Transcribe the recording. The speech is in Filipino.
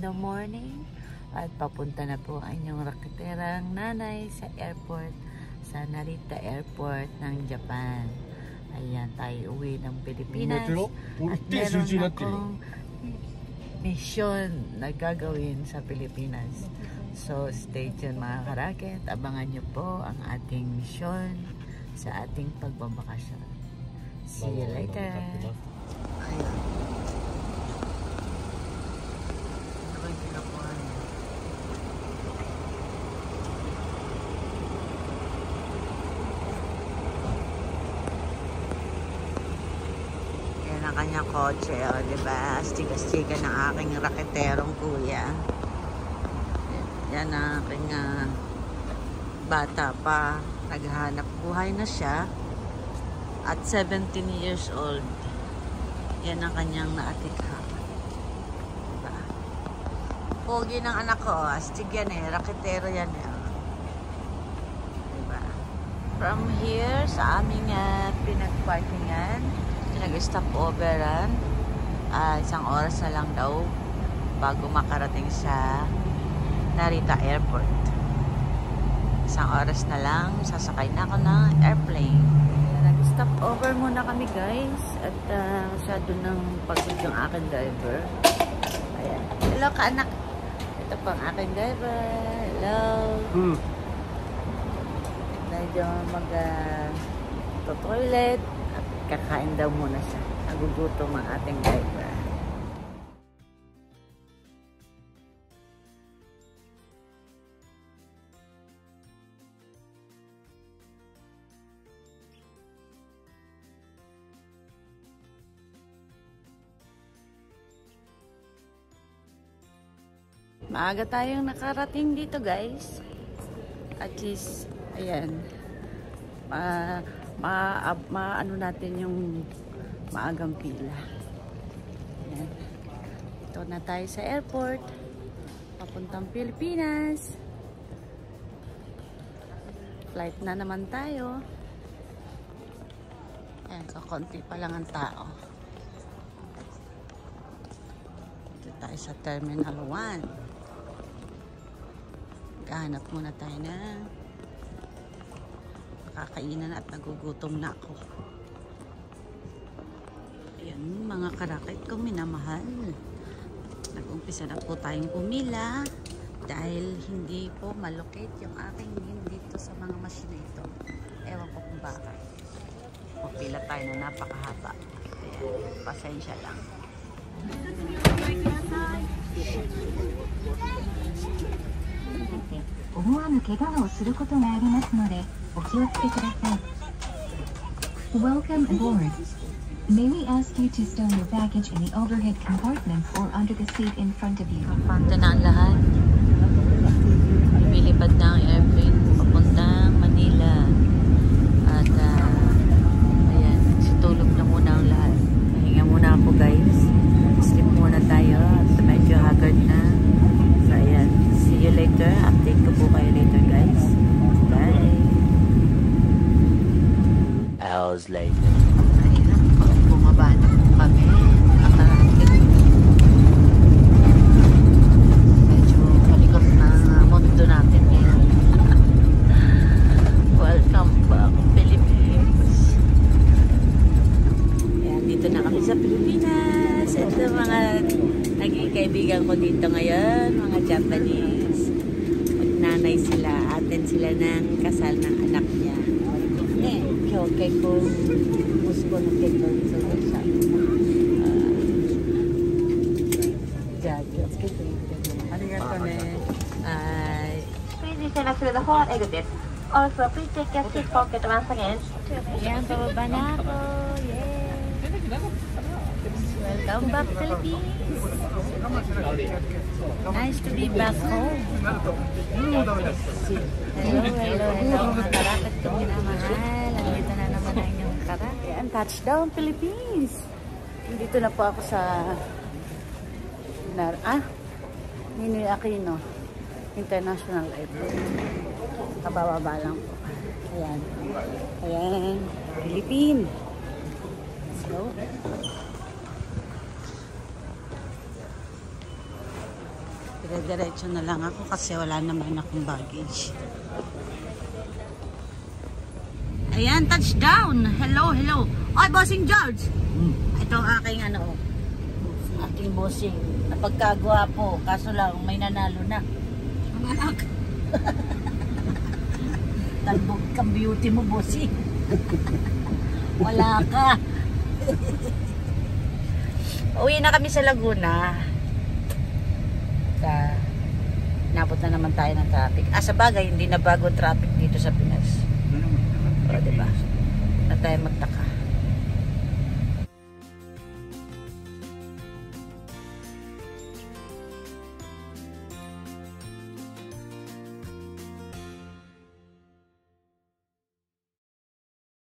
the morning at papunta na po ang inyong rakiterang nanay sa airport, sa Narita Airport ng Japan. Ayan, tayo uwi ng Pilipinas at meron akong mission na gagawin sa Pilipinas. So stay tuned mga karaket, abangan nyo po ang ating mission sa ating pagbabakasyon. See you later. Ayun. Yan ang kanyang kotse, o diba? Astig-astigan ng aking raketerong kuya. Yan ang aking bata pa. Naghahanap buhay na siya. At 17 years old. Yan ang kanyang naatikha. Diba? Pogi ng anak ko. Astig yan eh. Raketero yan eh. Diba? From here, sa aming pinagparkingan, pinag-stopoveran, isang oras na lang daw bago makarating sa Narita Airport. Isang oras na lang, sasakay na ako ng airplane. Nag-stop over muna kami guys at masyado ng pagod yung aking driver. Ayan. Hello kaanak. Ito po ang aking driver. Hello. Medyo mag-toilet at kakain daw muna siya. Nagugutom ang ating driver. Maaga tayong nakarating dito guys. At least, ayan. Ano natin yung maagang pila. Ayan. Ito na tayo sa airport. Papuntang Pilipinas. Flight na naman tayo. Ayan, kakunti pa lang ang tao. Ito tayo sa Terminal 1. Hanap muna tayo na kakainan at nagugutom na ako. Ayan mga karakit kong minamahal. Nag-umpisa na po tayong pumila dahil hindi po malocate yung aking dito sa mga machine ito. Ewan ko kung bakit. Pupila tayo na napakahaba. Ayan, pasensya lang. Welcome aboard. May we ask you to stow your baggage in the overhead compartments or under the seat in front of you? Pante na ang lahat. Lumilipad na ang airplane papuntang Manila. At ayan, situlog na muna ang lahat. Pahinga muna ako guys. Sleep muna tayo at medyo haggard na. So ayan, see you later. Update ko po kayo later guys. Bye! Hours later. Ayan, bumaba na po kami. Medyo kalikot na mundo natin ngayon. Welcome back Philippines. Ayan, dito na kami sa Pilipinas. Ito mga naging kaibigan ko dito ngayon, mga Japanese. Magnanay sila, attend sila ng kasal ng anak niya. Okay, ko musko na kito sa sa arigato ne. Please descend through the hall exit. Also, please check your seat pocket once again. Ayan, bababa na ako. Yay! Welcome back, Philippines. Nice to be back home. Hello, hello, hello. Mga karakit ko minamahal. Andito na naman ang inyong karakit. Ayan, touchdown, Philippines. Dito na po ako sa Ninoy Aquino International Airport. Kabababa lang po. Ayan. Ayan. Philippines. Let's go. Diretso na lang ako kasi wala naman akong baggage. Ayan, touchdown! Hello, hello! Oy, Bossing George! Ito ang aking aking bossing. Napagkagwapo, kaso lang may nanalo na. Ang anak! Talbog kang beauty mo, bossing. Wala ka. Uwi na kami sa Laguna. Napot na naman tayo ng traffic. Sa bagay, hindi na bago traffic dito sa Pinas. O, diba? Na tayo magtaka.